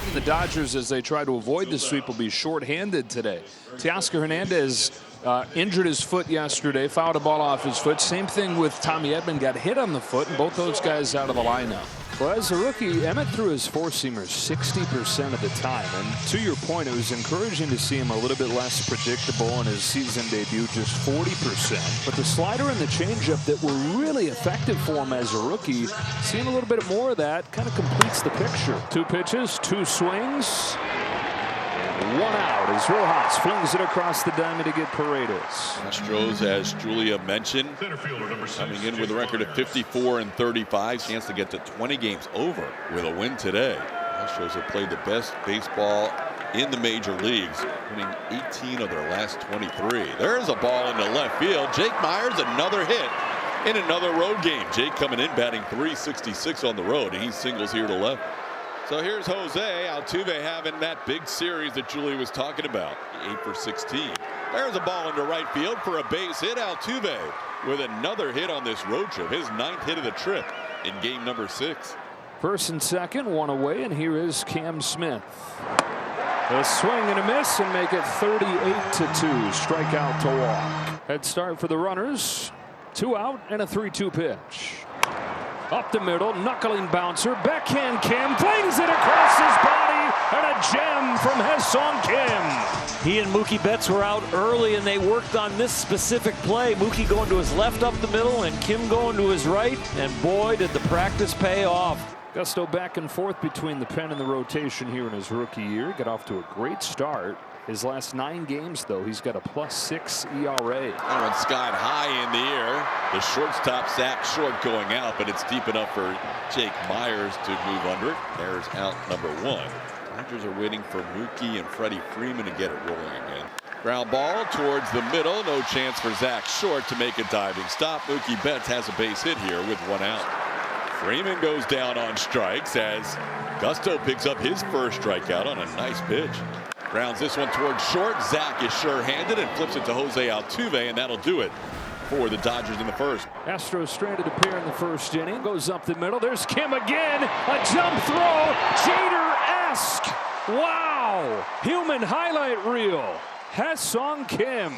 And the Dodgers, as they try to avoid the sweep, will be shorthanded today. Teoscar Hernandez injured his foot yesterday, fouled a ball off his foot. Same thing with Tommy Edman, got hit on the foot, and both those guys out of the lineup. Well, as a rookie, Emmett threw his four-seamers 60% of the time. And to your point, it was encouraging to see him a little bit less predictable in his season debut, just 40%. But the slider and the changeup that were really effective for him as a rookie, seeing a little bit more of that kind of completes the picture. 2 pitches, 2 swings. And 1 out as Rojas flings it across the diamond to get Paredes. Astros, as Julia mentioned, coming in with a record of 54-35, chance to get to 20 games over with a win today. Astros have played the best baseball in the major leagues, winning 18 of their last 23. There's a ball into left field. Jake Myers, another hit in another road game. Jake coming in batting .366 on the road, and he singles here to left. So here's Jose Altuve having that big series that Julie was talking about, 8 for 16. There's a ball into right field for a base hit. Altuve with another hit on this road trip, his 9th hit of the trip in game number 6. First and second, 1 away, and here is Cam Smith. A swing and a miss, and make it 38-2. Strikeout to walk. Head start for the runners. 2 out and a 3-2 pitch. Up the middle, knuckling bouncer, backhand Kim, flings it across his body, and a gem from Ha-Seong Kim. He and Mookie Betts were out early, and they worked on this specific play. Mookie going to his left up the middle, and Kim going to his right, and boy, did the practice pay off. Gusto back and forth between the pen and the rotation here in his rookie year. Got off to a great start. His last 9 games, though, he's got a +6 ERA. That one skied high in the air. The shortstop sack short going out, but it's deep enough for Jake Myers to move under it. There's out number 1. Dodgers are waiting for Mookie and Freddie Freeman to get it rolling again. Ground ball towards the middle. No chance for Zach Short to make a diving stop. Mookie Betts has a base hit here with 1 out. Freeman goes down on strikes as Gusto picks up his first strikeout on a nice pitch. Grounds this one towards short. Zach is sure-handed and flips it to Jose Altuve, and that'll do it for the Dodgers in the first. Astros stranded a pair in the first inning. Goes up the middle. There's Kim again. A jump throw. Jeter-esque. Wow. Human highlight reel. Ha-Seong Kim.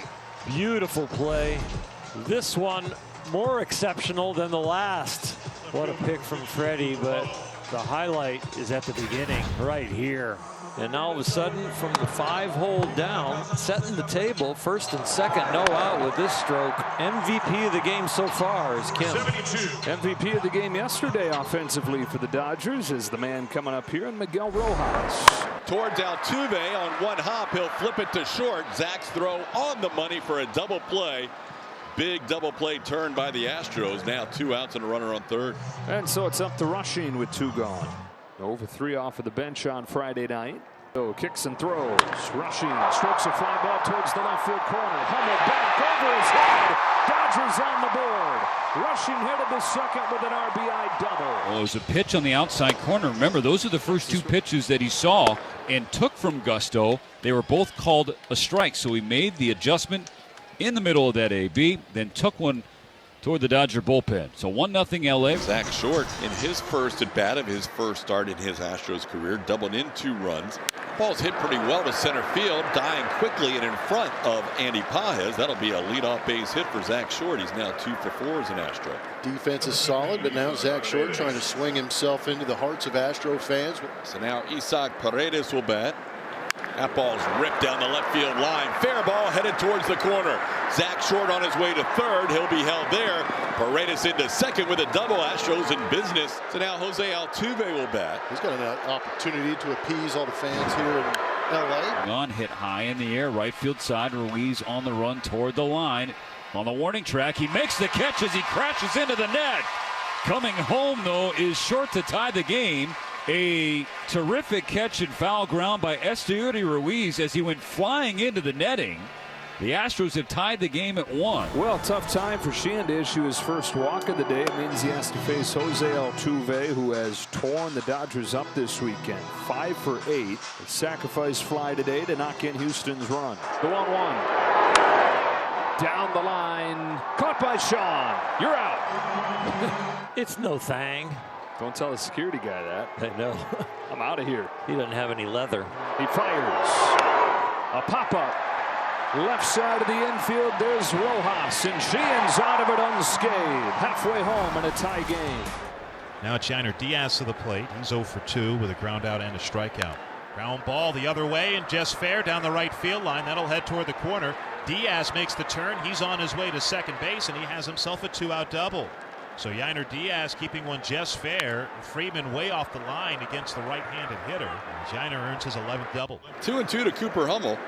Beautiful play. This one more exceptional than the last. What a pick from Freddie, but the highlight is at the beginning right here. And now all of a sudden, from the 5-hole down, setting the table, first and second, no out with this stroke. MVP of the game so far is Kim. 72. MVP of the game yesterday offensively for the Dodgers is the man coming up here, and Miguel Rojas. Towards Altuve on 1 hop, he'll flip it to short. Zach's throw on the money for a double play. Big double play turn by the Astros. Now 2 outs and a runner on third. And so it's up to Rushing with 2 gone. Over 3 off of the bench on Friday night. So kicks and throws. Rushing strokes a fly ball towards the left field corner. Humbled back over his head. Dodgers on the board. Rushing headed to second with an RBI double. Well, it was a pitch on the outside corner. Remember, those are the first 2 pitches that he saw and took from Gusto. They were both called a strike, so he made the adjustment in the middle of that AB, then took one toward the Dodger bullpen. So 1-0 LA. Zach Short in his first at bat of his first start in his Astros career, doubled in 2 runs. Ball's hit pretty well to center field, dying quickly and in front of Andy Pages. That'll be a leadoff base hit for Zach Short. He's now 2 for 4 as an Astro. Defense is solid, but now Zach Short trying to swing himself into the hearts of Astro fans. So now Isaac Paredes will bat. That ball's ripped down the left field line. Fair ball headed towards the corner. Zach Short on his way to third. He'll be held there. Paredes into second with a double. Astros in business. So now Jose Altuve will bat. He's got an opportunity to appease all the fans here in LA. On hit high in the air, right field side. Ruiz on the run toward the line. On the warning track, he makes the catch as he crashes into the net. Coming home, though, is Short to tie the game. A terrific catch and foul ground by Esteury Ruiz as he went flying into the netting. The Astros have tied the game at 1. Well, tough time for Sheehan to issue his first walk of the day. It means he has to face Jose Altuve, who has torn the Dodgers up this weekend. 5 for 8. A sacrifice fly today to knock in Houston's run. The 1-1. Down the line. Caught by Sean. You're out. It's no thing. Don't tell the security guy that. I know. I'm out of here. He doesn't have any leather. He fires. A pop-up. Left side of the infield. There's Rojas, and she ends out of it unscathed. Halfway home in a tie game. Now it's Yainer Diaz to the plate. He's 0 for 2 with a ground out and a strikeout. Ground ball the other way and just fair down the right field line. That'll head toward the corner. Diaz makes the turn. He's on his way to second base, and he has himself a 2-out double. So Yainer Diaz keeping one just fair. Freeman way off the line against the right-handed hitter. Yainer earns his 11th double. 2-2 to Cooper Hummel,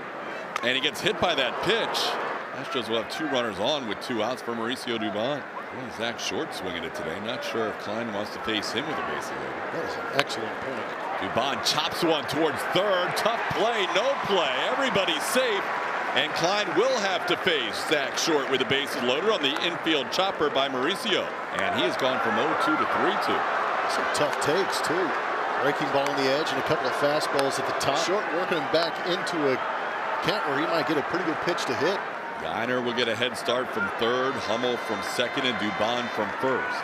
and he gets hit by that pitch. Astros will have 2 runners on with 2 outs for Mauricio Dubon. Well, Zach Short swinging it today. Not sure if Klein wants to face him with a bases loaded. That is an excellent point. Dubon chops one towards third. Tough play, no play. Everybody's safe. And Klein will have to face Zach Short with the bases loaded on the infield chopper by Mauricio. And he has gone from 0-2 to 3-2. Some tough takes, too. Breaking ball on the edge and a couple of fastballs at the top. Short working him back into a count where he might get a pretty good pitch to hit. Yainer will get a head start from third, Hummel from second, and Dubon from first.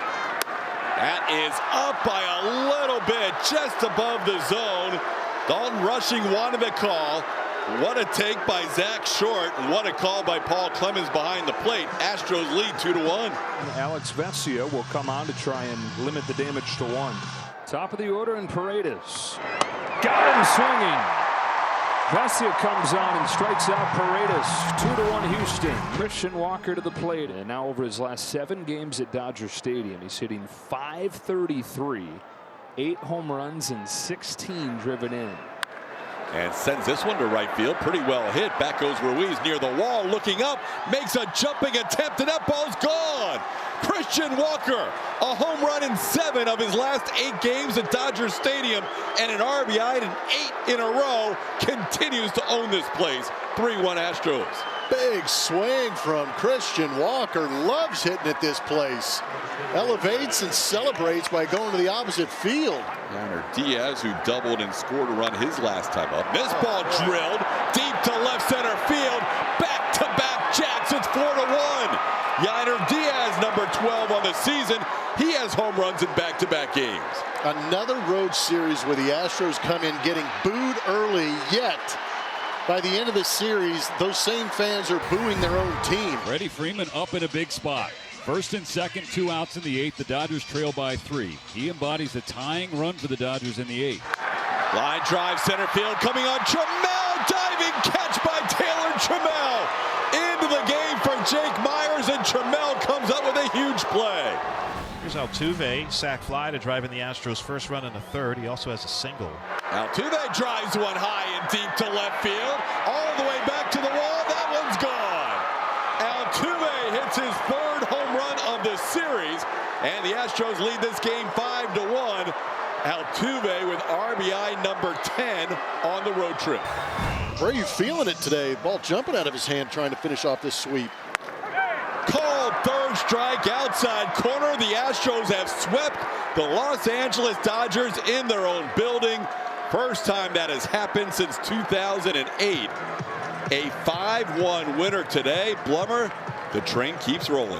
That is up by a little bit, just above the zone. Dalton Rushing wanted the call. What a take by Zach Short, and what a call by Paul Clemens behind the plate. Astros lead 2-1. Alex Vesia will come on to try and limit the damage to 1. Top of the order, and Paredes got him swinging. Vesia comes on and strikes out Paredes. 2-1 Houston. Christian Walker to the plate, and now over his last 7 games at Dodger Stadium, he's hitting .533, 8 home runs and 16 driven in. And sends this one to right field. Pretty well hit. Back goes Ruiz near the wall, looking up, makes a jumping attempt, and that ball's gone. Christian Walker, a home run in 7 of his last 8 games at Dodger Stadium, and an RBI in 8 in a row, continues to own this place. 3-1 Astros. Big swing from Christian Walker. Loves hitting at this place. Elevates and celebrates by going to the opposite field. Yainer Diaz, who doubled and scored a run his last time up. This ball drilled deep to left center field. Back-to-back jacks. It's 4-1. Yainer Diaz, number 12 on the season. He has home runs in back-to-back games. Another road series where the Astros come in getting booed early, yet by the end of the series, those same fans are booing their own team. Freddie Freeman up in a big spot. First and second, 2 outs in the 8th. The Dodgers trail by 3. He embodies the tying run for the Dodgers in the 8th. Line drive center field coming on. Trammell, diving catch by Taylor Trammell. Into the game for Jake Myers, and Trammell comes up with a huge play. Here's Altuve, sac fly to drive in the Astros' first run in the 3rd. He also has a single. Altuve drives one high and deep to left field. All the way back to the wall. That one's gone. Altuve hits his 3rd home run of the series, and the Astros lead this game 5-1. Altuve with RBI number 10 on the road trip. Where are you feeling it today? Ball jumping out of his hand trying to finish off this sweep. Called 3rd strike outside corner. The Astros have swept the Los Angeles Dodgers in their own building. First time that has happened since 2008. A 5-1 winner today. Blummer, the train keeps rolling.